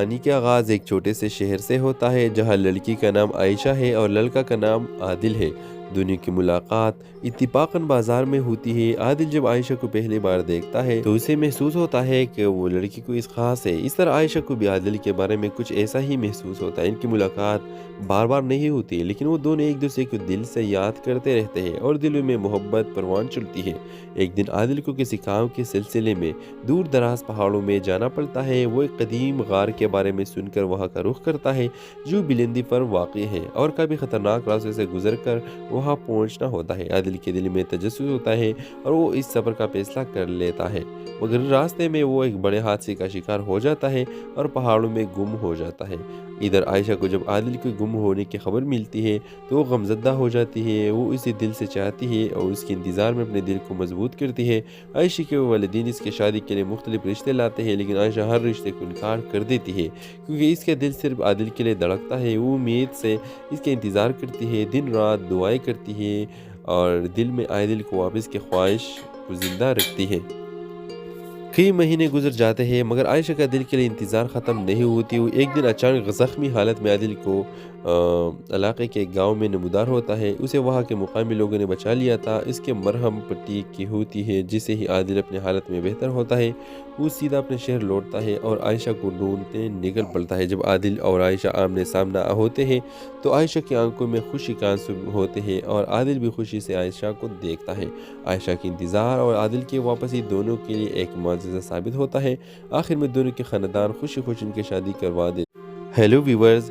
کہانی کا آغاز ایک چھوٹے سے شہر سے ہوتا ہے جہاں لڑکی کا نام عائشہ ہے اور لڑکا کا نام عادل ہے۔ دونوں کی ملاقات اتفاقاً بازار میں ہوتی ہے۔ عادل جب عائشہ کو پہلی بار دیکھتا ہے تو اسے محسوس ہوتا ہے کہ وہ لڑکی کو اس خاص ہے۔ اس طرح عائشہ کو بھی عادل کے بارے میں کچھ ایسا ہی محسوس ہوتا ہے۔ ان کی ملاقات بار بار نہیں ہوتی لیکن وہ دونوں ایک دوسرے کو دل سے یاد کرتے رہتے ہیں اور دلوں میں محبت پروان چڑھتی ہے۔ ایک دن عادل کو کسی کام کے سلسلے میں دور دراز پہاڑوں میں جانا پڑتا ہے۔ وہ ایک قدیم غار کے بارے میں سن کر وہاں کا رخ کرتا ہے جو بلندی پر واقع ہے اور کبھی خطرناک راستے سے گزر کر وہاں پہنچنا ہوتا ہے۔ عادل کے دل میں تجسس ہوتا ہے اور وہ اس سفر کا فیصلہ کر لیتا ہے، مگر راستے میں وہ ایک بڑے حادثے کا شکار ہو جاتا ہے اور پہاڑوں میں گم ہو جاتا ہے۔ ادھر عائشہ کو جب عادل کے گم ہونے کی خبر ملتی ہے تو وہ غمزدہ ہو جاتی ہے۔ وہ اسے دل سے چاہتی ہے اور اس کے انتظار میں اپنے دل کو مضبوط کرتی ہے۔ عائشہ کے والدین اس کے شادی کے لیے مختلف رشتے لاتے ہیں لیکن عائشہ ہر رشتے کو انکار کر دیتی ہے کیونکہ اس کا دل صرف عادل کے لیے دھڑکتا ہے۔ وہ امید سے اس کے انتظار کرتی ہے، دن رات دعائیں کرتی ہے اور دل میں عادل کو واپس کی خواہش کو زندہ رکھتی ہے۔ کئی مہینے گزر جاتے ہیں مگر عائشہ کا دل کے لیے انتظار ختم نہیں ہوتی۔ وہ ایک دن اچانک زخمی حالت میں عادل کو علاقے کے ایک گاؤں میں نمودار ہوتا ہے۔ اسے وہاں کے مقامی لوگوں نے بچا لیا تھا۔ اس کے مرہم پٹی کی ہوتی ہے جسے ہی عادل اپنی حالت میں بہتر ہوتا ہے۔ وہ سیدھا اپنے شہر لوٹتا ہے اور عائشہ کو ڈھونڈتے نکل پڑتا ہے۔ جب عادل اور عائشہ آمنے سامنا ہوتے ہیں تو عائشہ کی آنکھوں میں خوشی کا آنسو ہوتے ہیں اور عادل بھی خوشی سے عائشہ کو دیکھتا ہے۔ عائشہ کی انتظار اور عادل کی واپسی دونوں کے لیے ایک معجزہ ثابت ہوتا ہے۔ آخر میں دونوں کے خاندان خوشی خوشی ان کی شادی کروا دیتے ہیں۔ ہیلو ویورز،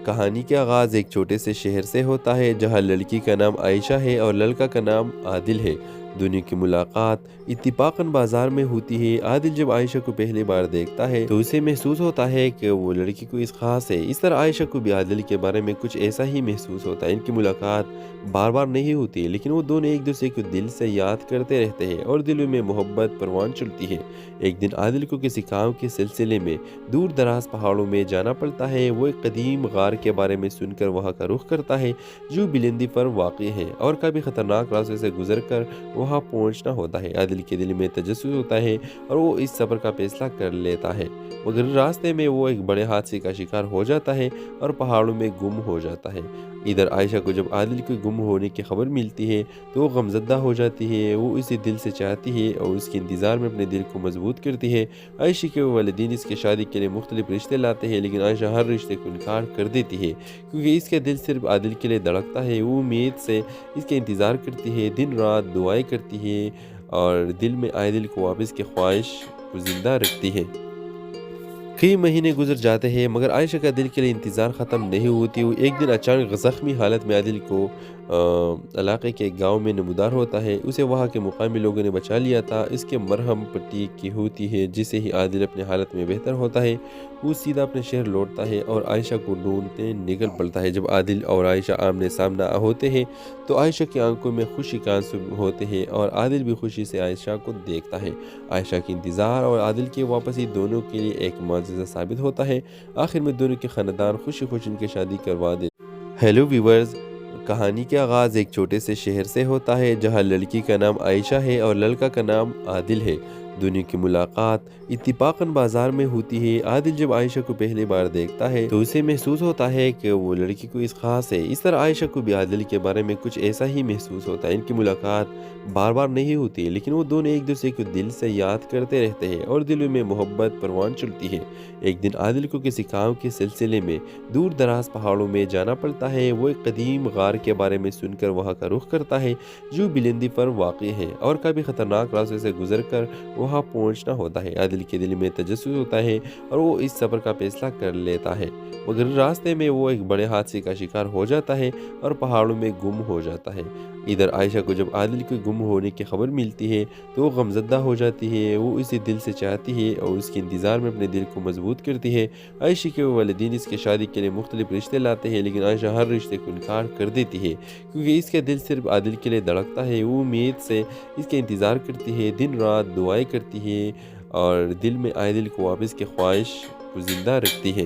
کہانی کا آغاز ایک چھوٹے سے شہر سے ہوتا ہے جہاں لڑکی کا نام عائشہ ہے اور لڑکا کا نام عادل ہے۔ دونوں کی ملاقات اتفاقاً بازار میں ہوتی ہے۔ عادل جب عائشہ کو پہلی بار دیکھتا ہے تو اسے محسوس ہوتا ہے کہ وہ لڑکی کو اس خاص ہے۔ اس طرح عائشہ کو بھی عادل کے بارے میں کچھ ایسا ہی محسوس ہوتا ہے۔ ان کی ملاقات بار بار نہیں ہوتی لیکن وہ دونوں ایک دوسرے کو دل سے یاد کرتے رہتے ہیں اور دلوں میں محبت پروان چڑھتی ہے۔ ایک دن عادل کو کسی کام کے سلسلے میں دور دراز پہاڑوں میں جانا پڑتا ہے۔ وہ ایک قدیم غار کے بارے میں سن کر وہاں کا رخ کرتا ہے جو بلندی پر واقع ہے اور کبھی خطرناک راستے سے گزر کر وہاں پہنچنا ہوتا ہے۔ عادل کے دل میں تجسس ہوتا ہے اور وہ اس سفر کا فیصلہ کر لیتا ہے، مگر راستے میں وہ ایک بڑے حادثے کا شکار ہو جاتا ہے اور پہاڑوں میں گم ہو جاتا ہے۔ ادھر عائشہ کو جب عادل کے گم ہونے کی خبر ملتی ہے تو وہ غمزدہ ہو جاتی ہے۔ وہ اسے دل سے چاہتی ہے اور اس کے انتظار میں اپنے دل کو مضبوط کرتی ہے۔ عائشہ کے والدین اس کے شادی کے لیے مختلف رشتے لاتے ہیں لیکن عائشہ ہر رشتے کو انکار کر دیتی ہے کیونکہ اس کا دل صرف عادل کے لیے دھڑکتا ہے۔ وہ امید سے اس کے انتظار کرتی ہے، دن رات دعائیں کرتی ہے اور دل میں عادل کو واپس کی خواہش کو زندہ رکھتی ہے۔ کئی مہینے گزر جاتے ہیں مگر عائشہ کا دل کے لیے انتظار ختم نہیں ہوتی۔ وہ ایک دن اچانک زخمی حالت میں عادل کو علاقے کے ایک گاؤں میں نمودار ہوتا ہے۔ اسے وہاں کے مقامی لوگوں نے بچا لیا تھا۔ اس کے مرہم پٹی کی ہوتی ہے جسے ہی عادل اپنی حالت میں بہتر ہوتا ہے۔ وہ سیدھا اپنے شہر لوٹتا ہے اور عائشہ کو ڈھونڈتے نکل پڑتا ہے۔ جب عادل اور عائشہ آمنے سامنا ہوتے ہیں تو عائشہ کی آنکھوں میں خوشی کا آنسو ہوتے ہیں اور عادل بھی خوشی سے عائشہ کو دیکھتا ہے۔ عائشہ کی انتظار اور عادل کی واپسی دونوں کے لیے ایک معجزہ ثابت ہوتا ہے۔ آخر میں دونوں کے خاندان خوشی خوشی ان کی شادی کروا دیتے ہیں۔ ہیلو ویورز، کہانی کا آغاز ایک چھوٹے سے شہر سے ہوتا ہے جہاں لڑکی کا نام عائشہ ہے اور لڑکا کا نام عادل ہے۔ دونوں کی ملاقات اتفاقاً بازار میں ہوتی ہے۔ عادل جب عائشہ کو پہلی بار دیکھتا ہے تو اسے محسوس ہوتا ہے کہ وہ لڑکی کو اس خاص ہے۔ اس طرح عائشہ کو بھی عادل کے بارے میں کچھ ایسا ہی محسوس ہوتا ہے۔ ان کی ملاقات بار بار نہیں ہوتی لیکن وہ دونوں ایک دوسرے کو دل سے یاد کرتے رہتے ہیں اور دلوں میں محبت پروان چڑھتی ہے۔ ایک دن عادل کو کسی کام کے سلسلے میں دور دراز پہاڑوں میں جانا پڑتا ہے۔ وہ ایک قدیم غار کے بارے میں سن کر وہاں کا رخ کرتا ہے جو بلندی پر واقع ہے اور کبھی خطرناک راستے سے گزر کر وہاں پہنچنا ہوتا ہے۔ عادل کے دل میں تجسس ہوتا ہے اور وہ اس سفر کا فیصلہ کر لیتا ہے، مگر راستے میں وہ ایک بڑے حادثے کا شکار ہو جاتا ہے اور پہاڑوں میں گم ہو جاتا ہے۔ ادھر عائشہ کو جب عادل کے گم ہونے کی خبر ملتی ہے تو وہ غمزدہ ہو جاتی ہے۔ وہ اسے دل سے چاہتی ہے اور اس کے انتظار میں اپنے دل کو مضبوط کرتی ہے۔ عائشہ کے والدین اس کے شادی کے لیے مختلف رشتے لاتے ہیں لیکن عائشہ ہر رشتے کو انکار کر دیتی ہے کیونکہ اس کا دل صرف عادل کے لیے دھڑکتا ہے۔ وہ امید سے اس کے انتظار کرتی ہے، دن رات دعائیں کرتی ہے اور دل میں عادل کو واپس کی خواہش کو زندہ رکھتی ہے۔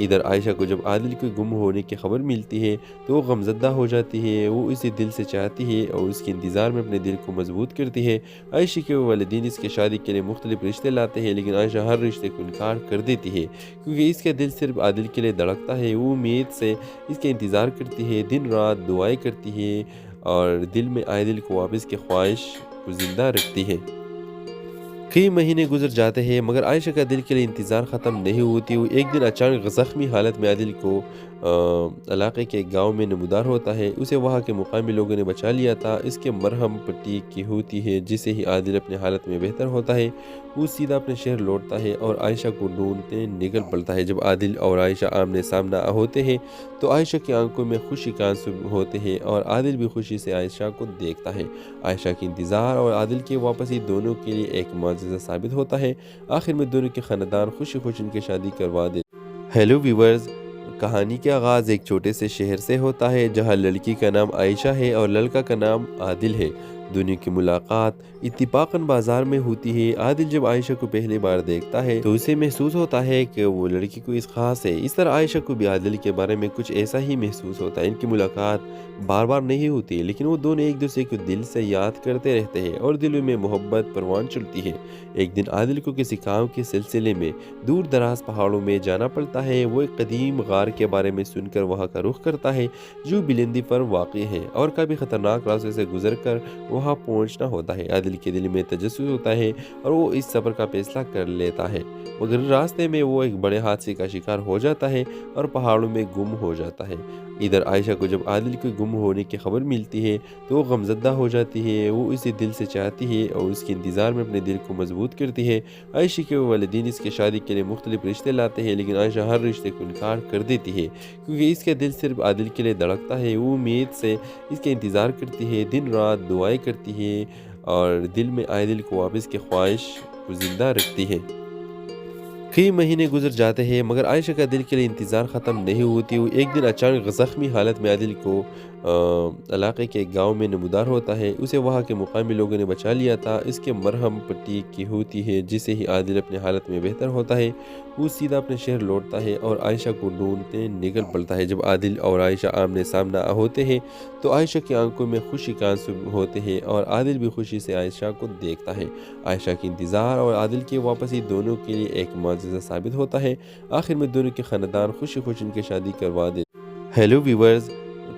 ادھر عائشہ کو جب عادل کے گم ہونے کی خبر ملتی ہے تو وہ غمزدہ ہو جاتی ہے، وہ اسے دل سے چاہتی ہے اور اس کے انتظار میں اپنے دل کو مضبوط کرتی ہے۔ عائشہ کے والدین اس کی شادی کے لیے مختلف رشتے لاتے ہیں، لیکن عائشہ ہر رشتے کو انکار کر دیتی ہے کیونکہ اس کا دل صرف عادل کے لیے دھڑکتا ہے۔ وہ امید سے اس کا انتظار کرتی ہے، دن رات دعائیں کرتی ہے اور دل میں عادل کو واپس کی خواہش کو زندہ رکھتی ہے۔ کئی مہینے گزر جاتے ہیں مگر عائشہ کا دل کے لیے انتظار ختم نہیں ہوتی۔ وہ ایک دن اچانک زخمی حالت میں عادل کو علاقے کے ایک گاؤں میں نمودار ہوتا ہے۔ اسے وہاں کے مقامی لوگوں نے بچا لیا تھا۔ اس کے مرہم پٹی کی ہوتی ہے، جسے ہی عادل اپنے حالت میں بہتر ہوتا ہے وہ سیدھا اپنے شہر لوٹتا ہے اور عائشہ کو ڈھونڈتے نکل پڑتا ہے۔ جب عادل اور عائشہ آمنے سامنا ہوتے ہیں تو عائشہ کی آنکھوں میں خوشی کا آنسو ہوتے ہیں اور عادل بھی خوشی سے عائشہ کو دیکھتا ہے۔ عائشہ کی انتظار اور عادل کی واپسی دونوں کے لیے ایک معجزہ ثابت ہوتا ہے۔ آخر میں دونوں کے خاندان خوشی خوشی ان کی شادی کروا دے۔ ہیلو ویورز، کہانی کا آغاز ایک چھوٹے سے شہر سے ہوتا ہے جہاں لڑکی کا نام عائشہ ہے اور لڑکا کا نام عادل ہے۔ دونوں کی ملاقات اتفاقاً بازار میں ہوتی ہے۔ عادل جب عائشہ کو پہلی بار دیکھتا ہے تو اسے محسوس ہوتا ہے کہ وہ لڑکی کو اس خاص ہے۔ اس طرح عائشہ کو بھی عادل کے بارے میں کچھ ایسا ہی محسوس ہوتا ہے۔ ان کی ملاقات بار بار نہیں ہوتی لیکن وہ دونوں ایک دوسرے کو دل سے یاد کرتے رہتے ہیں اور دلوں میں محبت پروان چڑھتی ہے۔ ایک دن عادل کو کسی کام کے سلسلے میں دور دراز پہاڑوں میں جانا پڑتا ہے۔ وہ ایک قدیم غار کے بارے میں سن کر وہاں کا رخ کرتا ہے جو بلندی پر واقع ہے اور کافی خطرناک راستے سے گزر کر وہاں پہنچنا ہوتا ہے۔ عادل کے دل میں تجسس ہوتا ہے اور وہ اس سفر کا فیصلہ کر لیتا ہے مگر راستے میں وہ ایک بڑے حادثے کا شکار ہو جاتا ہے اور پہاڑوں میں گم ہو جاتا ہے۔ ادھر عائشہ کو جب عادل کے گم ہونے کی خبر ملتی ہے تو وہ غمزدہ ہو جاتی ہے، وہ اسے دل سے چاہتی ہے اور اس کے انتظار میں اپنے دل کو مضبوط کرتی ہے۔ عائشہ کے والدین اس کی شادی کے لیے مختلف رشتے لاتے ہیں لیکن عائشہ ہر رشتے کو انکار کر دیتی ہے کیونکہ اس کا دل صرف عادل کے لیے دھڑکتا ہے۔ وہ امید سے اس کا انتظار کرتی ہے، دن رات دعائیں کرتی ہے اور دل میں عادل کو واپس کی خواہش کو زندہ رکھتی ہے۔ کئی مہینے گزر جاتے ہیں مگر عائشہ کا دل کے لیے انتظار ختم نہیں ہوتی۔ وہ ایک دن اچانک زخمی حالت میں عادل کو علاقے کے ایک گاؤں میں نمودار ہوتا ہے۔ اسے وہاں کے مقامی لوگوں نے بچا لیا تھا۔ اس کے مرہم پٹی کی ہوتی ہے، جسے ہی عادل اپنے حالت میں بہتر ہوتا ہے وہ سیدھا اپنے شہر لوٹتا ہے اور عائشہ کو ڈھونڈتے نکل پڑتا ہے۔ جب عادل اور عائشہ آمنے سامنا ہوتے ہیں تو عائشہ کی آنکھوں میں خوشی کا آنسو ہوتے ہیں اور عادل بھی خوشی سے عائشہ کو دیکھتا ہے۔ عائشہ کی انتظار اور عادل کی واپسی دونوں کے لیے ایک معجزہ ثابت ہوتا ہے۔ آخر میں دونوں کے خاندان خوشی خوشی ان کی شادی کروا دے۔ ہیلو ویورز،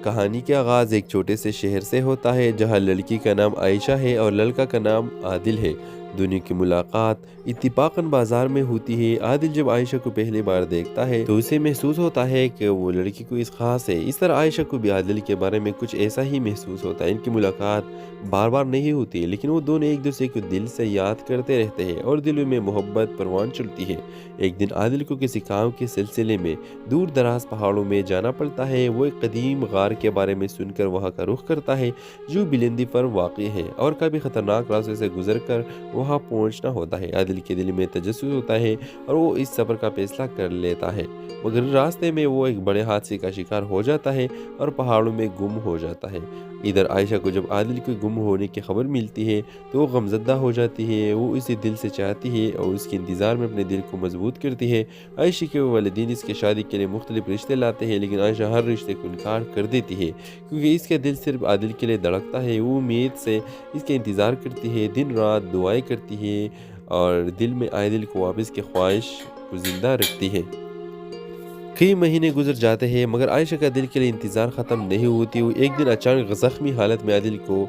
کہانی کا آغاز ایک چھوٹے سے شہر سے ہوتا ہے جہاں لڑکی کا نام عائشہ ہے اور لڑکا کا نام عادل ہے۔ دونوں کی ملاقات اتفاقاً بازار میں ہوتی ہے۔ عادل جب عائشہ کو پہلی بار دیکھتا ہے تو اسے محسوس ہوتا ہے کہ وہ لڑکی کو اس خاص ہے۔ اس طرح عائشہ کو بھی عادل کے بارے میں کچھ ایسا ہی محسوس ہوتا ہے۔ ان کی ملاقات بار بار نہیں ہوتی لیکن وہ دونوں ایک دوسرے کو دل سے یاد کرتے رہتے ہیں اور دلوں میں محبت پروان چڑھتی ہے۔ ایک دن عادل کو کسی کام کے سلسلے میں دور دراز پہاڑوں میں جانا پڑتا ہے۔ وہ ایک قدیم غار کے بارے میں سن کر وہاں کا رخ کرتا ہے جو بلندی پر واقع ہے اور کافی خطرناک راستے سے گزر کر وہاں پہنچنا ہوتا ہے۔ عادل کے دل میں تجسس ہوتا ہے اور وہ اس سفر کا فیصلہ کر لیتا ہے مگر راستے میں وہ ایک بڑے حادثے کا شکار ہو جاتا ہے اور پہاڑوں میں گم ہو جاتا ہے۔ ادھر عائشہ کو جب عادل کے گم ہونے کی خبر ملتی ہے تو وہ غمزدہ ہو جاتی ہے، وہ اسے دل سے چاہتی ہے اور اس کے انتظار میں اپنے دل کو مضبوط کرتی ہے۔ عائشہ کے والدین اس کی شادی کے لیے مختلف رشتے لاتے ہیں لیکن عائشہ ہر رشتے کو انکار کر دیتی ہے کیونکہ اس کا دل صرف عادل کے لیے دھڑکتا ہے۔ وہ امید سے اس کا انتظار کرتی ہے، دن رات دعائیں کرتی ہے اور دل میں عادل کو واپس کی خواہش کو زندہ رکھتی ہے۔ کئی مہینے گزر جاتے ہیں مگر عائشہ کا دل کے لیے انتظار ختم نہیں ہوتی۔ وہ ایک دن اچانک زخمی حالت میں عادل کو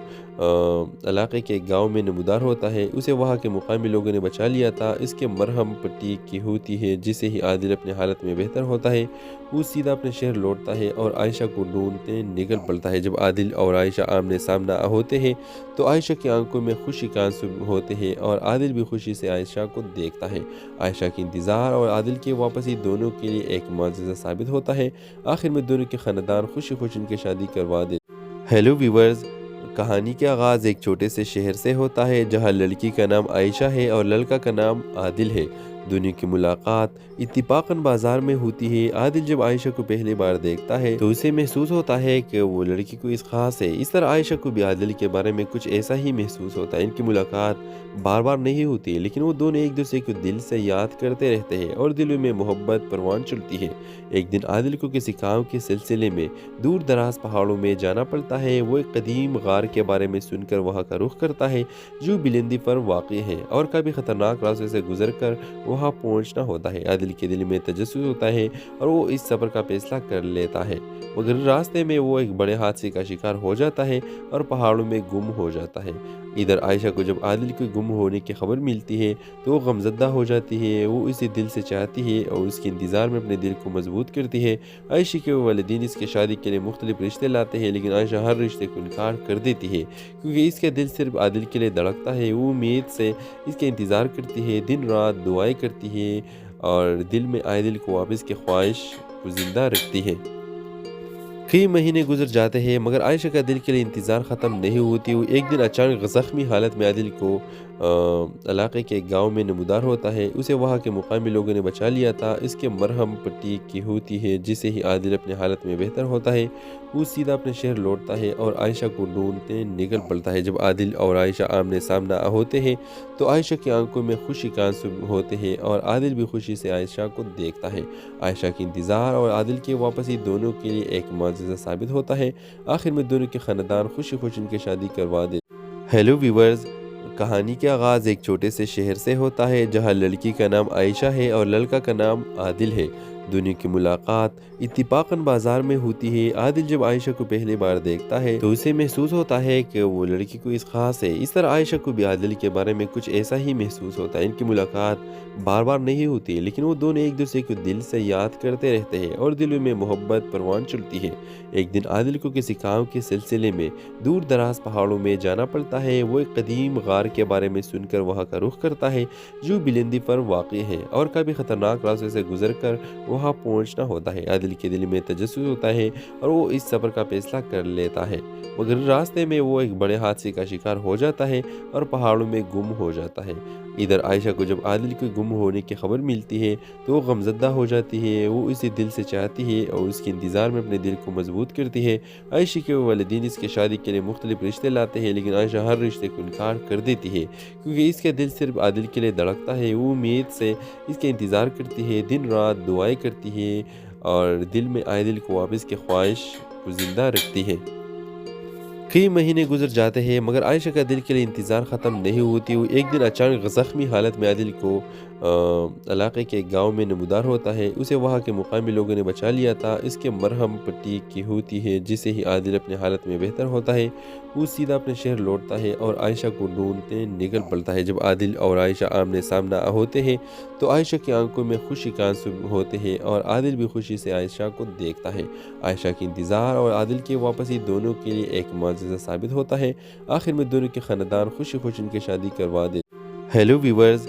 علاقے کے ایک گاؤں میں نمودار ہوتا ہے۔ اسے وہاں کے مقامی لوگوں نے بچا لیا تھا۔ اس کے مرہم پٹی کی ہوتی ہے، جسے ہی عادل اپنے حالت میں بہتر ہوتا ہے وہ سیدھا اپنے شہر لوٹتا ہے اور عائشہ کو ڈھونڈتے نکل پڑتا ہے۔ جب عادل اور عائشہ آمنے سامنا ہوتے ہیں تو عائشہ کی آنکھوں میں خوشی کا آنسو ہوتے ہیں اور عادل بھی خوشی سے عائشہ کو دیکھتا ہے۔ عائشہ کی انتظار اور عادل کی واپسی دونوں کے لیے ایک معجزہ ثابت ہوتا ہے۔ آخر میں دونوں کے خاندان خوشی خوشی ان کی شادی کروا دے۔ ہیلو ویورز، کہانی کا آغاز ایک چھوٹے سے شہر سے ہوتا ہے جہاں لڑکی کا نام عائشہ ہے اور لڑکا کا نام عادل ہے۔ دونوں کی ملاقات اتفاقاً بازار میں ہوتی ہے۔ عادل جب عائشہ کو پہلی بار دیکھتا ہے تو اسے محسوس ہوتا ہے کہ وہ لڑکی کوئی خاص ہے۔ اس طرح عائشہ کو بھی عادل کے بارے میں کچھ ایسا ہی محسوس ہوتا ہے۔ ان کی ملاقات بار بار نہیں ہوتی لیکن وہ دونوں ایک دوسرے کو دل سے یاد کرتے رہتے ہیں اور دلوں میں محبت پروان چڑھتی ہے۔ ایک دن عادل کو کسی کام کے سلسلے میں دور دراز پہاڑوں میں جانا پڑتا ہے۔ وہ ایک قدیم غار کے بارے میں سن کر وہاں کا رخ کرتا ہے جو بلندی پر واقع ہے اور کبھی خطرناک راستے سے گزر کر وہاں پہنچنا ہوتا ہے۔ عادل کے دل میں تجسس ہوتا ہے اور وہ اس سفر کا فیصلہ کر لیتا ہے، مگر راستے میں وہ ایک بڑے حادثے کا شکار ہو جاتا ہے اور پہاڑوں میں گم ہو جاتا ہے۔ ادھر عائشہ کو جب عادل کے گم ہونے کی خبر ملتی ہے تو وہ غمزدہ ہو جاتی ہے۔ وہ اسے دل سے چاہتی ہے اور اس کے انتظار میں اپنے دل کو مضبوط کرتی ہے۔ عائشہ کے والدین اس کے شادی کے لیے مختلف رشتے لاتے ہیں لیکن عائشہ ہر رشتے کو انکار کر دیتی ہے کیونکہ اس کا دل صرف عادل کے لیے دھڑکتا ہے۔ وہ امید سے اس کے انتظار کرتی ہے، دن رات دعائیں کرتی ہے اور دل میں عادل کو واپس کی خواہش کو زندہ رکھتی ہے۔ کئی مہینے گزر جاتے ہیں مگر عائشہ کا دل کے لیے انتظار ختم نہیں ہوتی۔ وہ ایک دن اچانک زخمی حالت میں عادل کو علاقے کے ایک گاؤں میں نمودار ہوتا ہے۔ اسے وہاں کے مقامی لوگوں نے بچا لیا تھا۔ اس کے مرہم پٹی کی ہوتی ہے جسے ہی عادل اپنی حالت میں بہتر ہوتا ہے۔ وہ سیدھا اپنے شہر لوٹتا ہے اور عائشہ کو ڈھونڈتے نکل پڑتا ہے۔ جب عادل اور عائشہ آمنے سامنا ہوتے ہیں تو عائشہ کی آنکھوں میں خوشی کے آنسو ہوتے ہیں اور عادل بھی خوشی سے عائشہ کو دیکھتا ہے۔ عائشہ کی انتظار اور عادل کی واپسی دونوں کے لیے ایک معجزہ ثابت ہوتا ہے۔ آخر میں دونوں کے خاندان خوشی خوشی ان کی شادی کروا دیتے۔ ہیلو ویورز، کہانی کا آغاز ایک چھوٹے سے شہر سے ہوتا ہے جہاں لڑکی کا نام عائشہ ہے اور لڑکا کا نام عادل ہے۔ دونوں کی ملاقات اتفاقاً بازار میں ہوتی ہے۔ عادل جب عائشہ کو پہلی بار دیکھتا ہے تو اسے محسوس ہوتا ہے کہ وہ لڑکی کوئی خاص ہے۔ اس طرح عائشہ کو بھی عادل کے بارے میں کچھ ایسا ہی محسوس ہوتا ہے۔ ان کی ملاقات بار بار نہیں ہوتی لیکن وہ دونوں ایک دوسرے کو دل سے یاد کرتے رہتے ہیں اور دلوں میں محبت پروان چڑھتی ہے۔ ایک دن عادل کو کسی کام کے سلسلے میں دور دراز پہاڑوں میں جانا پڑتا ہے۔ وہ ایک قدیم غار کے بارے میں سن کر وہاں کا رخ کرتا ہے جو بلندی پر واقع ہے اور کبھی خطرناک راستے سے گزر کر وہاں پہنچنا ہوتا ہے۔ عادل کے دل میں تجسس ہوتا ہے اور وہ اس سفر کا فیصلہ کر لیتا ہے، مگر راستے میں وہ ایک بڑے حادثے کا شکار ہو جاتا ہے اور پہاڑوں میں گم ہو جاتا ہے۔ ادھر عائشہ کو جب عادل کے گم ہونے کی خبر ملتی ہے تو وہ غمزدہ ہو جاتی ہے۔ وہ اسے دل سے چاہتی ہے اور اس کے انتظار میں اپنے دل کو مضبوط کرتی ہے۔ عائشہ کے والدین اس کے شادی کے لیے مختلف رشتے لاتے ہیں لیکن عائشہ ہر رشتے کو انکار کر دیتی ہے کیونکہ اس کا دل صرف عادل کے لیے دھڑکتا ہے۔ وہ امید سے اس کے انتظار کرتی ہے، دن رات دعائیں کرتی ہے اور دل میں عادل کو واپس کی خواہش کو زندہ رکھتی ہے۔ کئی مہینے گزر جاتے ہیں مگر عائشہ کا دل کے لیے انتظار ختم نہیں ہوتی۔ وہ ایک دن اچانک زخمی حالت میں عادل کو علاقے کے ایک گاؤں میں نمودار ہوتا ہے۔ اسے وہاں کے مقامی لوگوں نے بچا لیا تھا۔ اس کے مرہم پٹی کی ہوتی ہے جسے ہی عادل اپنی حالت میں بہتر ہوتا ہے۔ وہ سیدھا اپنے شہر لوٹتا ہے اور عائشہ کو ڈھونڈتے نکل پڑتا ہے۔ جب عادل اور عائشہ آمنے سامنا ہوتے ہیں تو عائشہ کی آنکھوں میں خوشی کے آنسو ہوتے ہیں اور عادل بھی خوشی سے عائشہ کو دیکھتا ہے۔ عائشہ کی انتظار اور عادل کی واپسی دونوں کے لیے ایک معجزہ ثابت ہوتا ہے۔ آخر میں دونوں کے خاندان خوشی خوشی ان کی شادی کروا دیتے۔ ہیلو ویورز،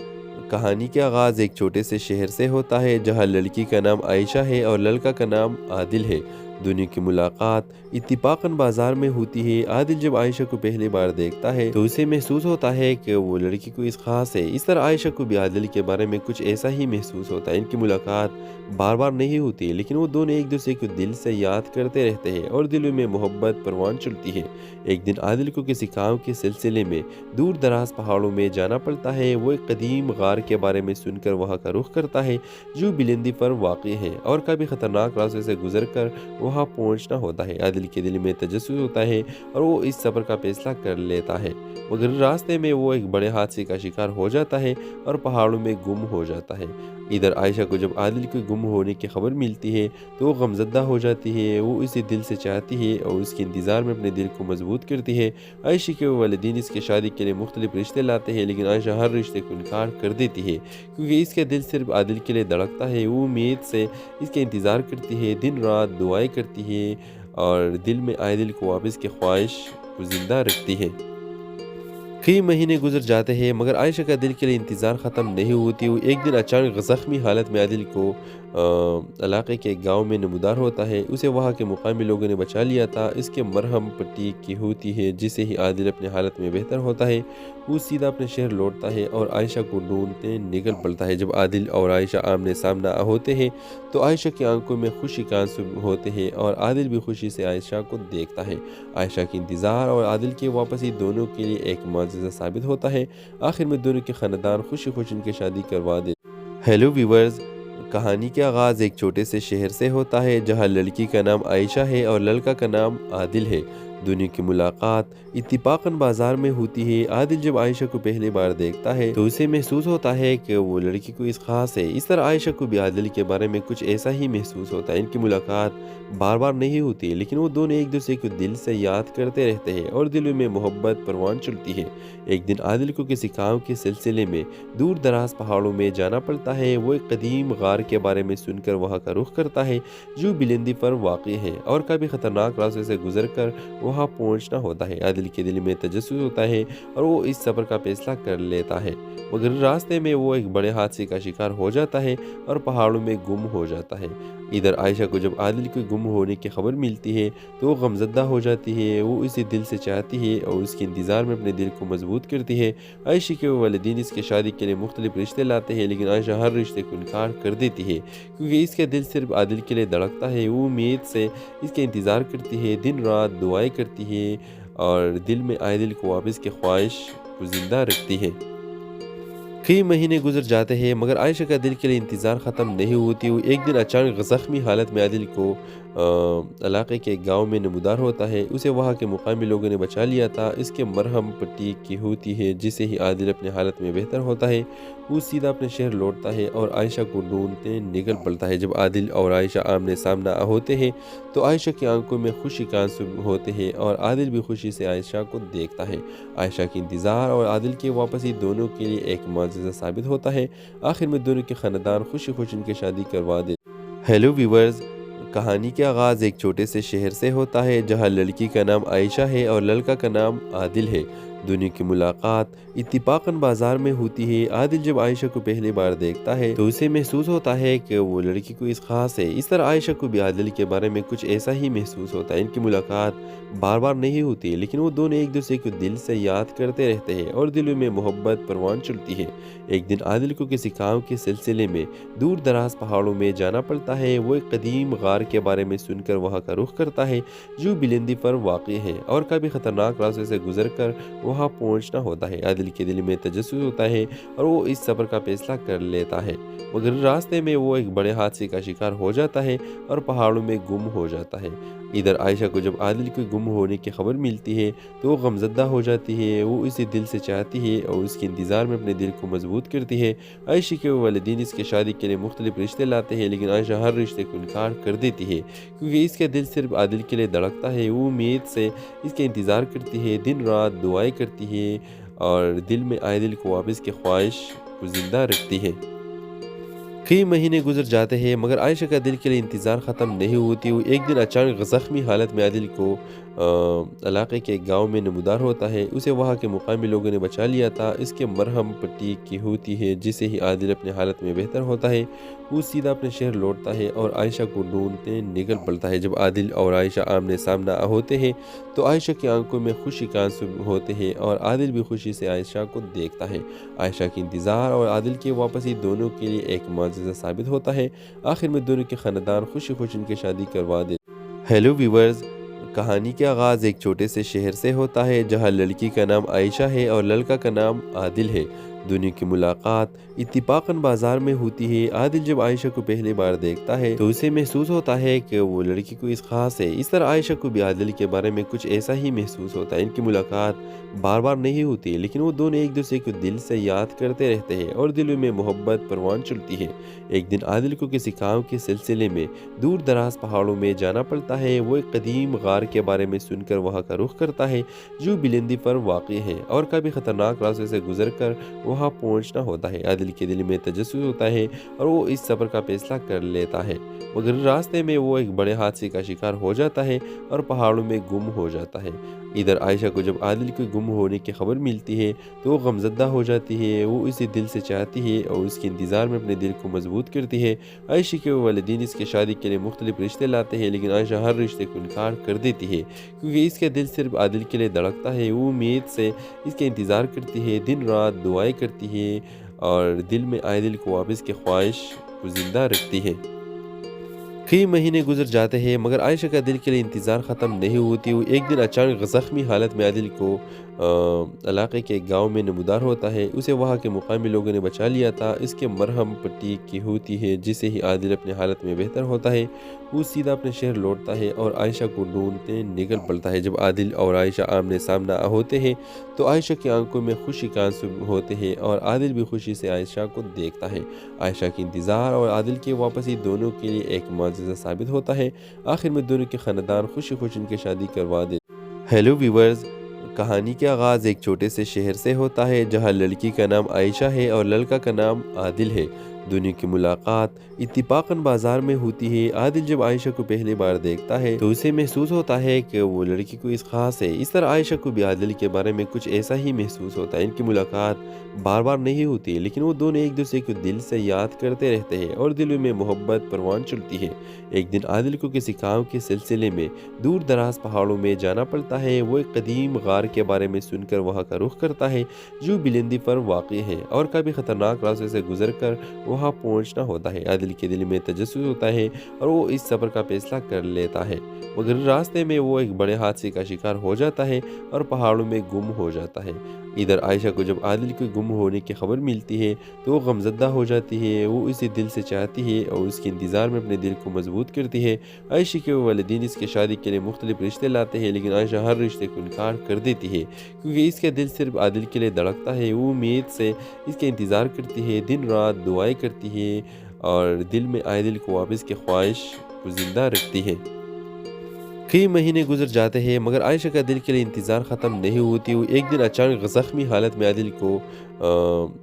کہانی کا آغاز ایک چھوٹے سے شہر سے ہوتا ہے جہاں لڑکی کا نام عائشہ ہے اور لڑکا کا نام عادل ہے۔ دونوں کی ملاقات اتفاقاً بازار میں ہوتی ہے۔ عادل جب عائشہ کو پہلی بار دیکھتا ہے تو اسے محسوس ہوتا ہے کہ وہ لڑکی کوئی خاص ہے۔ اس طرح عائشہ کو بھی عادل کے بارے میں کچھ ایسا ہی محسوس ہوتا ہے۔ ان کی ملاقات بار بار نہیں ہوتی لیکن وہ دونوں ایک دوسرے کو دل سے یاد کرتے رہتے ہیں اور دلوں میں محبت پروان چڑھتی ہے۔ ایک دن عادل کو کسی کام کے سلسلے میں دور دراز پہاڑوں میں جانا پڑتا ہے۔ وہ ایک قدیم غار کے بارے میں سن کر وہاں کا رخ کرتا ہے جو بلندی پر واقع ہے اور کبھی خطرناک راستے سے گزر کر وہاں پہنچنا ہوتا ہے۔ عادل کے دل میں تجسس ہوتا ہے اور وہ اس سفر کا فیصلہ کر لیتا ہے، مگر راستے میں وہ ایک بڑے حادثے کا شکار ہو جاتا ہے اور پہاڑوں میں گم ہو جاتا ہے۔ ادھر عائشہ کو جب عادل کے گم ہونے کی خبر ملتی ہے تو وہ غمزدہ ہو جاتی ہے۔ وہ اسے دل سے چاہتی ہے اور اس کے انتظار میں اپنے دل کو مضبوط کرتی ہے۔ عائشہ کے والدین اس کے شادی کے لیے مختلف رشتے لاتے ہیں لیکن عائشہ ہر رشتے کو انکار کر دیتی ہے کیونکہ اس کا دل صرف عادل کے لیے دھڑکتا ہے۔ وہ امید سے اس کے انتظار کرتی ہے، دن رات دعائیں کرتی ہے اور دل میں عادل کو واپس کی خواہش کو زندہ رکھتی ہے۔ کئی مہینے گزر جاتے ہیں مگر عائشہ کا دل کے لیے انتظار ختم نہیں ہوتی۔ وہ ایک دن اچانک زخمی حالت میں عادل کو علاقے کے ایک گاؤں میں نمودار ہوتا ہے۔ اسے وہاں کے مقامی لوگوں نے بچا لیا تھا۔ اس کے مرہم پٹی کی ہوتی ہے، جسے ہی عادل اپنی حالت میں بہتر ہوتا ہے وہ سیدھا اپنے شہر لوٹتا ہے اور عائشہ کو ڈھونڈتے نکل پڑتا ہے۔ جب عادل اور عائشہ آمنے سامنا ہوتے ہیں تو عائشہ کی آنکھوں میں خوشی کا آنسو ہوتے ہیں اور عادل بھی خوشی سے عائشہ کو دیکھتا ہے۔ عائشہ کی انتظار اور عادل کی واپسی دونوں کے لیے ایک معجزہ ثابت ہوتا ہے۔ آخر میں دونوں کے خاندان خوشی خوشی ان کی شادی کروا دیتے۔ ہیلو ویورز، کہانی کا آغاز ایک چھوٹے سے شہر سے ہوتا ہے جہاں لڑکی کا نام عائشہ ہے اور لڑکا کا نام عادل ہے۔ دونوں کی ملاقات اتفاقاً بازار میں ہوتی ہے۔ عادل جب عائشہ کو پہلی بار دیکھتا ہے تو اسے محسوس ہوتا ہے کہ وہ لڑکی کوئی خاص ہے۔ اس طرح عائشہ کو بھی عادل کے بارے میں کچھ ایسا ہی محسوس ہوتا ہے۔ ان کی ملاقات بار بار نہیں ہوتی، لیکن وہ دونوں ایک دوسرے کو دل سے یاد کرتے رہتے ہیں اور دلوں میں محبت پروان چڑھتی ہے۔ ایک دن عادل کو کسی کام کے سلسلے میں دور دراز پہاڑوں میں جانا پڑتا ہے۔ وہ ایک قدیم غار کے بارے میں سن کر وہاں کا رخ کرتا ہے جو بلندی پر واقع ہے اور کبھی خطرناک راستے سے گزر کر وہاں پہنچنا ہوتا ہے۔ عادل کے دل میں تجسس ہوتا ہے اور وہ اس سفر کا فیصلہ کر لیتا ہے، مگر راستے میں وہ ایک بڑے حادثے کا شکار ہو جاتا ہے اور پہاڑوں میں گم ہو جاتا ہے۔ ادھر عائشہ کو جب عادل کے گم ہونے کی خبر ملتی ہے تو وہ غمزدہ ہو جاتی ہے۔ وہ اسے دل سے چاہتی ہے اور اس کے انتظار میں اپنے دل کو مضبوط کرتی ہے۔ عائشہ کے والدین اس کی شادی کے لیے مختلف رشتے لاتے ہیں، لیکن عائشہ ہر رشتے کو انکار کر دیتی ہے کیونکہ اس کا دل صرف عادل کے لیے دھڑکتا ہے۔ وہ امید سے اس کے انتظار کرتی ہے، دن رات دعائیں کرتی ہے اور دل میں عادل کو واپس کی خواہش کو زندہ رکھتی ہے۔ کئی مہینے گزر جاتے ہیں مگر عائشہ کا دل کے لیے انتظار ختم نہیں ہوتی۔ وہ ایک دن اچانک زخمی حالت میں عادل کو علاقے کے ایک گاؤں میں نمودار ہوتا ہے۔ اسے وہاں کے مقامی لوگوں نے بچا لیا تھا۔ اس کے مرہم پٹی کی ہوتی ہے، جسے ہی عادل اپنی حالت میں بہتر ہوتا ہے وہ سیدھا اپنے شہر لوٹتا ہے اور عائشہ کو ڈھونڈتے نکل پڑتا ہے۔ جب عادل اور عائشہ آمنے سامنا ہوتے ہیں تو عائشہ کی آنکھوں میں خوشی کا آنسو ہوتے ہیں اور عادل بھی خوشی سے عائشہ کو دیکھتا ہے۔ عائشہ کی انتظار اور عادل کی واپسی دونوں کے لیے ایک معجزہ ثابت ہوتا ہے۔ آخر میں دونوں کے خاندان خوشی خوشی ان کی شادی کروا دیتے۔ ہیلو ویورز، کہانی کا آغاز ایک چھوٹے سے شہر سے ہوتا ہے جہاں لڑکی کا نام عائشہ ہے اور لڑکا کا نام عادل ہے۔ دونوں کی ملاقات اتفاقاً بازار میں ہوتی ہے۔ عادل جب عائشہ کو پہلی بار دیکھتا ہے تو اسے محسوس ہوتا ہے کہ وہ لڑکی کوئی خاص ہے۔ اس طرح عائشہ کو بھی عادل کے بارے میں کچھ ایسا ہی محسوس ہوتا ہے۔ ان کی ملاقات بار بار نہیں ہوتی، لیکن وہ دونوں ایک دوسرے کو دل سے یاد کرتے رہتے ہیں اور دلوں میں محبت پروان چڑھتی ہے۔ ایک دن عادل کو کسی کام کے سلسلے میں دور دراز پہاڑوں میں جانا پڑتا ہے۔ وہ ایک قدیم غار کے بارے میں سن کر وہاں کا رخ کرتا ہے جو بلندی پر واقع ہے اور کبھی خطرناک راستے سے گزر کر وہاں پہنچنا ہوتا ہے۔ عادل کے دل میں تجسس ہوتا ہے اور وہ اس سفر کا فیصلہ کر لیتا ہے، مگر راستے میں وہ ایک بڑے حادثے کا شکار ہو جاتا ہے اور پہاڑوں میں گم ہو جاتا ہے۔ ادھر عائشہ کو جب عادل کے گم ہونے کی خبر ملتی ہے تو وہ غمزدہ ہو جاتی ہے۔ وہ اسے دل سے چاہتی ہے اور اس کے انتظار میں اپنے دل کو مضبوط کرتی ہے۔ عائشہ کے والدین اس کی شادی کے لیے مختلف رشتے لاتے ہیں، لیکن عائشہ ہر رشتے کو انکار کر دیتی ہے کیونکہ اس کا دل صرف عادل کے لیے دھڑکتا ہے۔ وہ امید سے اس کے انتظار کرتی ہے، دن رات دعائیں کرتی ہے اور دل میں عادل کو واپس کی خواہش کو زندہ رکھتی ہے۔ کئی مہینے گزر جاتے ہیں مگر عائشہ کا دل کے لیے انتظار ختم نہیں ہوتی۔ وہ ایک دن اچانک زخمی حالت میں عادل کو علاقے کے ایک گاؤں میں نمودار ہوتا ہے۔ اسے وہاں کے مقامی لوگوں نے بچا لیا تھا۔ اس کے مرہم پٹی کی ہوتی ہے، جسے ہی عادل اپنی حالت میں بہتر ہوتا ہے وہ سیدھا اپنے شہر لوٹتا ہے اور عائشہ کو ڈھونڈتے نکل پڑتا ہے۔ جب عادل اور عائشہ آمنے سامنا ہوتے ہیں تو عائشہ کی آنکھوں میں خوشی کا آنسو ہوتے ہیں اور عادل بھی خوشی سے عائشہ کو دیکھتا ہے۔ عائشہ کی انتظار اور عادل کی واپسی دونوں کے لیے ایک معجزہ ثابت ہوتا ہے۔ آخر میں دونوں کے خاندان خوشی خوشی ان کی شادی کروا دیتے۔ ہیلو ویورز، کہانی کا آغاز ایک چھوٹے سے شہر سے ہوتا ہے جہاں لڑکی کا نام عائشہ ہے اور لڑکا کا نام عادل ہے۔ دونوں کی ملاقات اتفاقاً بازار میں ہوتی ہے۔ عادل جب عائشہ کو پہلی بار دیکھتا ہے تو اسے محسوس ہوتا ہے کہ وہ لڑکی کوئی خاص ہے۔ اس طرح عائشہ کو بھی عادل کے بارے میں کچھ ایسا ہی محسوس ہوتا ہے۔ ان کی ملاقات بار بار نہیں ہوتی، لیکن وہ دونوں ایک دوسرے کو دل سے یاد کرتے رہتے ہیں اور دلوں میں محبت پروان چڑھتی ہے۔ ایک دن عادل کو کسی کام کے سلسلے میں دور دراز پہاڑوں میں جانا پڑتا ہے۔ وہ ایک قدیم غار کے بارے میں سن کر وہاں کا رخ کرتا ہے جو بلندی پر واقع ہے اور کبھی خطرناک راستے سے گزر کر وہاں پہنچنا ہوتا ہے۔ عادل کے دل میں تجسس ہوتا ہے اور وہ اس سفر کا فیصلہ کر لیتا ہے، مگر راستے میں وہ ایک بڑے حادثے کا شکار ہو جاتا ہے اور پہاڑوں میں گم ہو جاتا ہے۔ ادھر عائشہ کو جب عادل کے گم ہونے کی خبر ملتی ہے تو وہ غمزدہ ہو جاتی ہے، وہ اسے دل سے چاہتی ہے اور اس کے انتظار میں اپنے دل کو مضبوط کرتی ہے۔ عائشہ کے والدین اس کے شادی کے لیے مختلف رشتے لاتے ہیں، لیکن عائشہ ہر رشتے کو انکار کر دیتی ہے کیونکہ اس کا دل صرف عادل کے لیے دھڑکتا ہے۔ وہ امید سے اس کے انتظار کرتی ہے، دن رات دعائیں کرتی ہے اور دل میں عادل کو واپس کی خواہش کو زندہ رکھتی ہے۔ کئی مہینے گزر جاتے ہیں مگر عائشہ کا دل کے لیے انتظار ختم نہیں ہوتی۔ وہ ایک دن اچانک زخمی حالت میں عادل کو علاقے کے ایک گاؤں میں نمودار ہوتا ہے۔ اسے وہاں کے مقامی لوگوں نے بچا لیا تھا۔ اس کے مرہم پٹی کی ہوتی ہے، جسے ہی عادل اپنی حالت میں بہتر ہوتا ہے وہ سیدھا اپنے شہر لوٹتا ہے اور عائشہ کو ڈھونڈتے نکل پڑتا ہے۔ جب عادل اور عائشہ آمنے سامنا ہوتے ہیں تو عائشہ کی آنکھوں میں خوشی کا آنسو ہوتے ہیں اور عادل بھی خوشی سے عائشہ کو دیکھتا ہے۔ عائشہ کی انتظار اور عادل کی واپسی دونوں کے لیے ایک معجزہ ثابت ہوتا ہے۔ آخر میں دونوں کے خاندان خوشی خوشی ان کی شادی کروا دیتے۔ ہیلو ویورز، کہانی کا آغاز ایک چھوٹے سے شہر سے ہوتا ہے جہاں لڑکی کا نام عائشہ ہے اور لڑکا کا نام عادل ہے۔ دونوں کی ملاقات اتفاقاً بازار میں ہوتی ہے۔ عادل جب عائشہ کو پہلی بار دیکھتا ہے تو اسے محسوس ہوتا ہے کہ وہ لڑکی کوئی خاص ہے۔ اس طرح عائشہ کو بھی عادل کے بارے میں کچھ ایسا ہی محسوس ہوتا ہے۔ ان کی ملاقات بار بار نہیں ہوتی لیکن وہ دونوں ایک دوسرے کو دل سے یاد کرتے رہتے ہیں اور دلوں میں محبت پروان چڑھتی ہے۔ ایک دن عادل کو کسی کام کے سلسلے میں دور دراز پہاڑوں میں جانا پڑتا ہے۔ وہ ایک قدیم غار کے بارے میں سن کر وہاں کا رخ کرتا ہے جو بلندی پر واقع ہے اور کبھی خطرناک راستے سے گزر کر وہاں پہنچنا ہوتا ہے۔ عادل کے دل میں تجسس ہوتا ہے اور وہ اس سفر کا فیصلہ کر لیتا ہے مگر راستے میں وہ ایک بڑے حادثے کا شکار ہو جاتا ہے اور پہاڑوں میں گم ہو جاتا ہے۔ ادھر عائشہ کو جب عادل کے گم ہونے کی خبر ملتی ہے تو وہ غمزدہ ہو جاتی ہے، وہ اسے دل سے چاہتی ہے اور اس کے انتظار میں اپنے دل کو مضبوط کرتی ہے۔ عائشہ کے والدین اس کے شادی کے لیے مختلف رشتے لاتے ہیں لیکن عائشہ ہر رشتے کو انکار کر دیتی ہے کیونکہ اس کا دل صرف عادل کے لیے دھڑکتا ہے۔ وہ امید سے اس کے انتظار کرتی ہے، دن رات دعائیں کرتی ہے اور دل میں عادل کو واپس کی خواہش کو زندہ رکھتی ہے۔ کئی مہینے گزر جاتے ہیں مگر عائشہ کا دل کے لیے انتظار ختم نہیں ہوتی۔ وہ ایک دن اچانک زخمی حالت میں عادل کو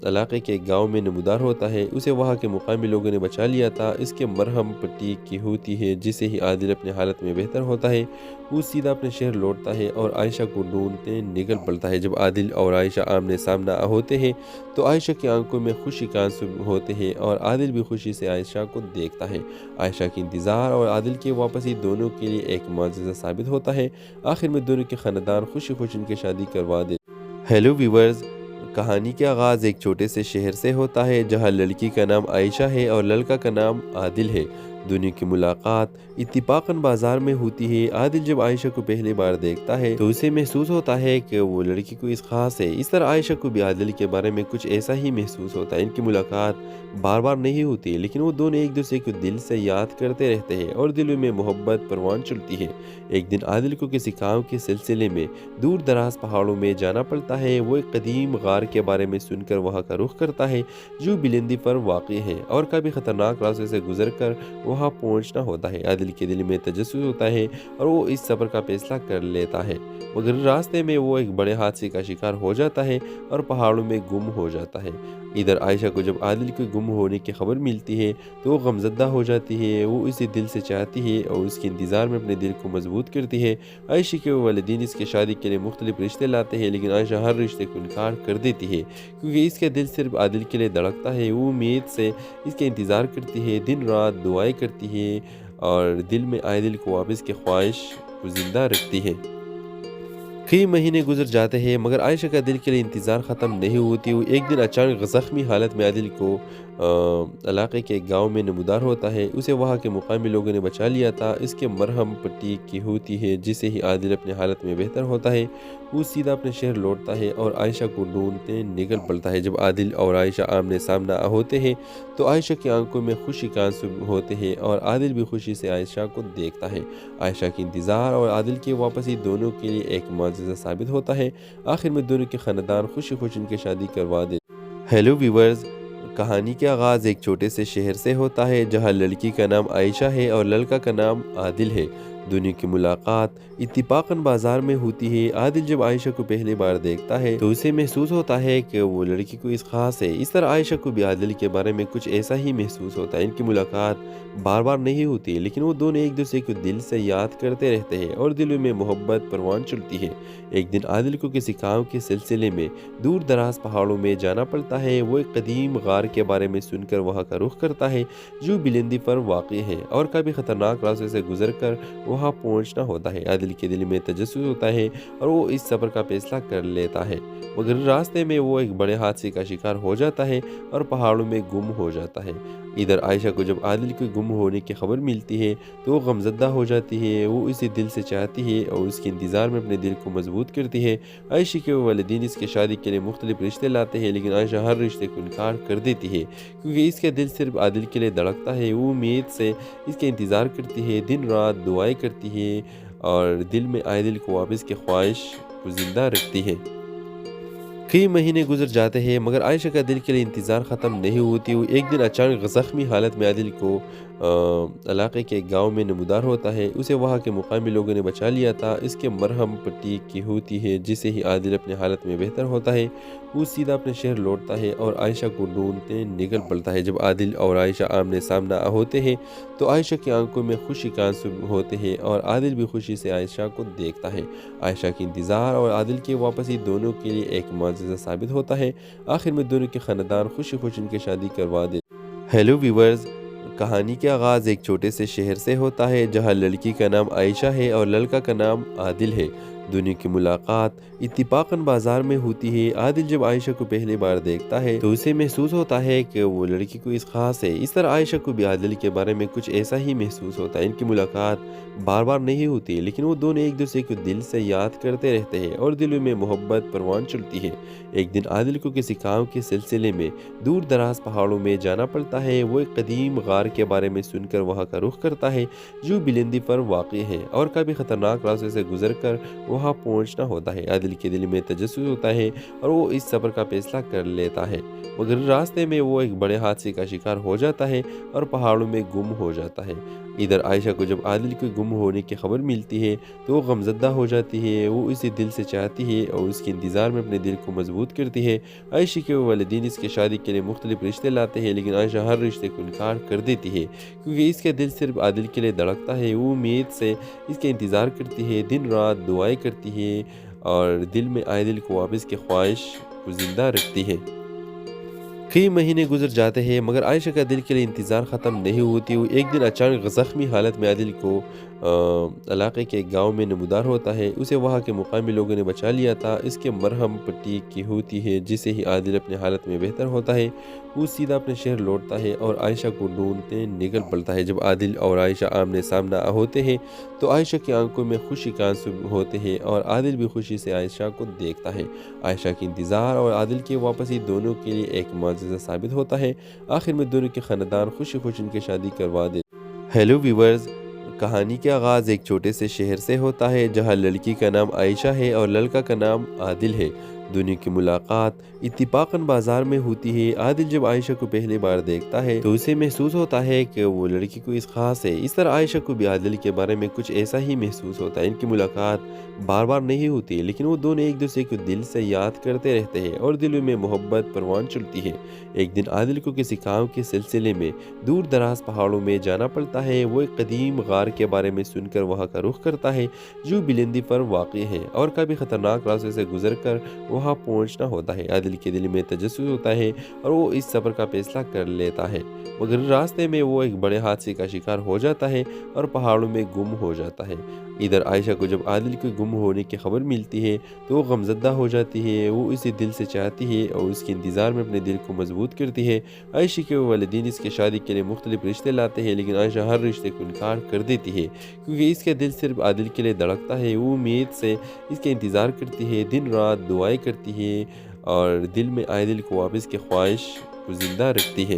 علاقے کے ایک گاؤں میں نمودار ہوتا ہے۔ اسے وہاں کے مقامی لوگوں نے بچا لیا تھا۔ اس کے مرہم پٹی کی ہوتی ہے، جسے ہی عادل اپنی حالت میں بہتر ہوتا ہے وہ سیدھا اپنے شہر لوٹتا ہے اور عائشہ کو ڈھونڈتے نکل پڑتا ہے۔ جب عادل اور عائشہ آمنے سامنا ہوتے ہیں تو عائشہ کی آنکھوں میں خوشی کا آنسو ہوتے ہیں اور عادل بھی خوشی سے عائشہ کو دیکھتا ہے۔ عائشہ کی انتظار اور عادل کی واپسی دونوں کے لیے ایک معجزہ ثابت ہوتا ہے۔ آخر میں دونوں کے خاندان خوشی خوشی ان کی شادی کروا دیتے۔ ہیلو ویورز، کہانی کا آغاز ایک چھوٹے سے شہر سے ہوتا ہے جہاں لڑکی کا نام عائشہ ہے اور لڑکا کا نام عادل ہے۔ دونوں کی ملاقات اتفاقاً بازار میں ہوتی ہے۔ عادل جب عائشہ کو پہلی بار دیکھتا ہے تو اسے محسوس ہوتا ہے کہ وہ لڑکی کوئی خاص ہے۔ اس طرح عائشہ کو بھی عادل کے بارے میں کچھ ایسا ہی محسوس ہوتا ہے۔ ان کی ملاقات بار بار نہیں ہوتی لیکن وہ دونوں ایک دوسرے کو دل سے یاد کرتے رہتے ہیں اور دلوں میں محبت پروان چڑھتی ہے۔ ایک دن عادل کو کسی کام کے سلسلے میں دور دراز پہاڑوں میں جانا پڑتا ہے۔ وہ ایک قدیم غار کے بارے میں سن کر وہاں کا رخ کرتا ہے جو بلندی پر واقع ہے اور کبھی خطرناک راستے سے گزر کر وہاں پہنچنا ہوتا ہے۔ عادل کے دل میں تجسس ہوتا ہے اور وہ اس سفر کا فیصلہ کر لیتا ہے مگر راستے میں وہ ایک بڑے حادثے کا شکار ہو جاتا ہے اور پہاڑوں میں گم ہو جاتا ہے۔ ادھر عائشہ کو جب عادل کے گم ہونے کی خبر ملتی ہے تو وہ غمزدہ ہو جاتی ہے، وہ اسے دل سے چاہتی ہے اور اس کے انتظار میں اپنے دل کو مضبوط کرتی ہے۔ عائشہ کے والدین اس کے شادی کے لیے مختلف رشتے لاتے ہیں لیکن عائشہ ہر رشتے کو انکار کر دیتی ہے کیونکہ اس کا دل صرف عادل کے لیے دھڑکتا ہے۔ وہ امید سے اس کے انتظار کرتی ہے، دن رات دعائیں کرتی ہے اور دل میں عادل کو واپس کی خواہش کو زندہ رکھتی ہے۔ کئی مہینے گزر جاتے ہیں مگر عائشہ کا دل کے لیے انتظار ختم نہیں ہوتی۔ وہ ایک دن اچانک زخمی حالت میں عادل کو علاقے کے ایک گاؤں میں نمودار ہوتا ہے۔ اسے وہاں کے مقامی لوگوں نے بچا لیا تھا۔ اس کے مرہم پٹی کی ہوتی ہے، جسے ہی عادل اپنی حالت میں بہتر ہوتا ہے وہ سیدھا اپنے شہر لوٹتا ہے اور عائشہ کو ڈھونڈتے نکل پڑتا ہے۔ جب عادل اور عائشہ آمنے سامنا ہوتے ہیں تو عائشہ کی آنکھوں میں خوشی کا آنسو ہوتے ہیں اور عادل بھی خوشی سے عائشہ کو دیکھتا ہے۔ عائشہ کی انتظار اور عادل کی واپسی دونوں کے لیے ایک معجزہ ثابت ہوتا ہے۔ آخر میں دونوں کے خاندان خوشی خوشی ان کی شادی کروا دیتے۔ ہیلو ویورز، کہانی کا آغاز ایک چھوٹے سے شہر سے ہوتا ہے جہاں لڑکی کا نام عائشہ ہے اور لڑکا کا نام عادل ہے۔ دونوں کی ملاقات اتفاقاً بازار میں ہوتی ہے۔ عادل جب عائشہ کو پہلی بار دیکھتا ہے تو اسے محسوس ہوتا ہے کہ وہ لڑکی کوئی خاص ہے۔ اس طرح عائشہ کو بھی عادل کے بارے میں کچھ ایسا ہی محسوس ہوتا ہے۔ ان کی ملاقات بار بار نہیں ہوتی لیکن وہ دونوں ایک دوسرے کو دل سے یاد کرتے رہتے ہیں اور دلوں میں محبت پروان چڑھتی ہے۔ ایک دن عادل کو کسی کام کے سلسلے میں دور دراز پہاڑوں میں جانا پڑتا ہے۔ وہ ایک قدیم غار کے بارے میں سن کر وہاں کا رخ کرتا ہے جو بلندی پر واقع ہے اور کبھی خطرناک راستے سے گزر کر وہاں پہنچنا ہوتا ہے۔ عادل کے دل میں تجسس ہوتا ہے اور وہ اس سفر کا فیصلہ کر لیتا ہے، مگر راستے میں وہ ایک بڑے حادثے کا شکار ہو جاتا ہے اور پہاڑوں میں گم ہو جاتا ہے۔ ادھر عائشہ کو جب عادل کے گم ہونے کی خبر ملتی ہے تو وہ غمزدہ ہو جاتی ہے۔ وہ اسے دل سے چاہتی ہے اور اس کے انتظار میں اپنے دل کو مضبوط کرتی ہے۔ عائشہ کے والدین اس کی شادی کے لیے مختلف رشتے لاتے ہیں لیکن عائشہ ہر رشتے کو انکار کر دیتی ہے کیونکہ اس کا دل صرف عادل کے لیے دھڑکتا ہے۔ وہ امید سے اس کے انتظار کرتی ہے، دن رات دعائیں کرتی ہے اور دل میں عادل کو واپس کی خواہش کو زندہ رکھتی ہے۔ کئی مہینے گزر جاتے ہیں مگر عائشہ کا دل کے لیے انتظار ختم نہیں ہوتی۔ وہ ایک دن اچانک زخمی حالت میں عادل کو علاقے کے گاؤں میں نمودار ہوتا ہے۔ اسے وہاں کے مقامی لوگوں نے بچا لیا تھا۔ اس کے مرہم پٹی کی ہوتی ہے جسے ہی عادل اپنی حالت میں بہتر ہوتا ہے۔ وہ سیدھا اپنے شہر لوٹتا ہے اور عائشہ کو ڈھونڈنے نکل پڑتا ہے۔ جب عادل اور عائشہ آمنے سامنا ہوتے ہیں تو عائشہ کی آنکھوں میں خوشی کا آنسو ہوتے ہیں اور عادل بھی خوشی سے عائشہ کو دیکھتا ہے۔ عائشہ کی انتظار اور عادل کی واپسی دونوں کے لیے ایک معجزہ ثابت ہوتا ہے۔ آخر میں دونوں کے خاندان خوشی خوشی ان کی شادی کروا دیتے۔ ہیلو ویورز، کہانی کا آغاز ایک چھوٹے سے شہر سے ہوتا ہے جہاں لڑکی کا نام عائشہ ہے اور لڑکا کا نام عادل ہے۔ دونوں کی ملاقات اتفاقاً بازار میں ہوتی ہے۔ عادل جب عائشہ کو پہلی بار دیکھتا ہے تو اسے محسوس ہوتا ہے کہ وہ لڑکی کوئی خاص ہے۔ اس طرح عائشہ کو بھی عادل کے بارے میں کچھ ایسا ہی محسوس ہوتا ہے۔ ان کی ملاقات بار بار نہیں ہوتی لیکن وہ دونوں ایک دوسرے کو دل سے یاد کرتے رہتے ہیں اور دلوں میں محبت پروان چڑھتی ہے۔ ایک دن عادل کو کسی کام کے سلسلے میں دور دراز پہاڑوں میں جانا پڑتا ہے۔ وہ ایک قدیم غار کے بارے میں سن کر وہاں کا رخ کرتا ہے جو بلندی پر واقع ہے اور کبھی خطرناک راستے سے گزر کر وہاں پہنچنا ہوتا ہے۔ عادل کے دل میں تجسس ہوتا ہے اور وہ اس سفر کا فیصلہ کر لیتا ہے، مگر راستے میں وہ ایک بڑے حادثے کا شکار ہو جاتا ہے اور پہاڑوں میں گم ہو جاتا ہے۔ ادھر عائشہ کو جب عادل کے گم ہونے کی خبر ملتی ہے تو وہ غمزدہ ہو جاتی ہے۔ وہ اسے دل سے چاہتی ہے اور اس کے انتظار میں اپنے دل کو مضبوط کرتی ہے۔ عائشہ کے والدین اس کی شادی کے لیے مختلف رشتے لاتے ہیں لیکن عائشہ ہر رشتے کو انکار کر دیتی ہے کیونکہ اس کا دل صرف عادل کے لیے دھڑکتا ہے۔ وہ امید سے اس کے انتظار کرتی ہے، دن رات دعائیں کرتی ہے اور دل میں عادل کو واپس کی خواہش کو زندہ رکھتی ہے۔ کئی مہینے گزر جاتے ہیں مگر عائشہ کا دل کے لیے انتظار ختم نہیں ہوتی۔ وہ ایک دن اچانک زخمی حالت میں عادل کو علاقے کے گاؤں میں نمودار ہوتا ہے۔ اسے وہاں کے مقامی لوگوں نے بچا لیا تھا۔ اس کے مرہم پٹی کی ہوتی ہے جسے ہی عادل اپنی حالت میں بہتر ہوتا ہے۔ وہ سیدھا اپنے شہر لوٹتا ہے اور عائشہ کو ڈھونڈنے نکل پڑتا ہے۔ جب عادل اور عائشہ آمنے سامنا ہوتے ہیں تو عائشہ کی آنکھوں میں خوشی کا آنسو ہوتے ہیں اور عادل بھی خوشی سے عائشہ کو دیکھتا ہے۔ عائشہ کی انتظار اور عادل کی واپسی دونوں کے لیے ایک معجزہ ثابت ہوتا ہے۔ آخر میں دونوں کے خاندان خوشی خوشی ان کی شادی کروا دیتے۔ ہیلو ویورز، کہانی کا آغاز ایک چھوٹے سے شہر سے ہوتا ہے جہاں لڑکی کا نام عائشہ ہے اور لڑکا کا نام عادل ہے۔ دونوں کی ملاقات اتفاقاً بازار میں ہوتی ہے۔ عادل جب عائشہ کو پہلی بار دیکھتا ہے تو اسے محسوس ہوتا ہے کہ وہ لڑکی کوئی خاص ہے۔ اس طرح عائشہ کو بھی عادل کے بارے میں کچھ ایسا ہی محسوس ہوتا ہے۔ ان کی ملاقات بار بار نہیں ہوتی لیکن وہ دونوں ایک دوسرے کو دل سے یاد کرتے رہتے ہیں اور دلوں میں محبت پروان چڑھتی ہے۔ ایک دن عادل کو کسی کام کے سلسلے میں دور دراز پہاڑوں میں جانا پڑتا ہے۔ وہ ایک قدیم غار کے بارے میں سن کر وہاں کا رخ کرتا ہے جو بلندی پر واقع ہے اور کبھی خطرناک راستے سے گزر کر وہاں پہنچنا ہوتا ہے۔ عادل کے دل میں تجسس ہوتا ہے اور وہ اس سفر کا فیصلہ کر لیتا ہے، مگر راستے میں وہ ایک بڑے حادثے کا شکار ہو جاتا ہے اور پہاڑوں میں گم ہو جاتا ہے۔ ادھر عائشہ کو جب عادل کے گم ہونے کی خبر ملتی ہے تو وہ غمزدہ ہو جاتی ہے۔ وہ اسے دل سے چاہتی ہے اور اس کے انتظار میں اپنے دل کو مضبوط کرتی ہے۔ عائشہ کے والدین اس کی شادی کے لیے مختلف رشتے لاتے ہیں لیکن عائشہ ہر رشتے کو انکار کر دیتی ہے کیونکہ اس کا دل صرف عادل کے لیے دھڑکتا ہے۔ وہ امید سے اس کے انتظار کرتی ہے، دن رات دعائیں کرتی ہے اور دل میں عادل کو واپس کی خواہش کو زندہ رکھتی ہے۔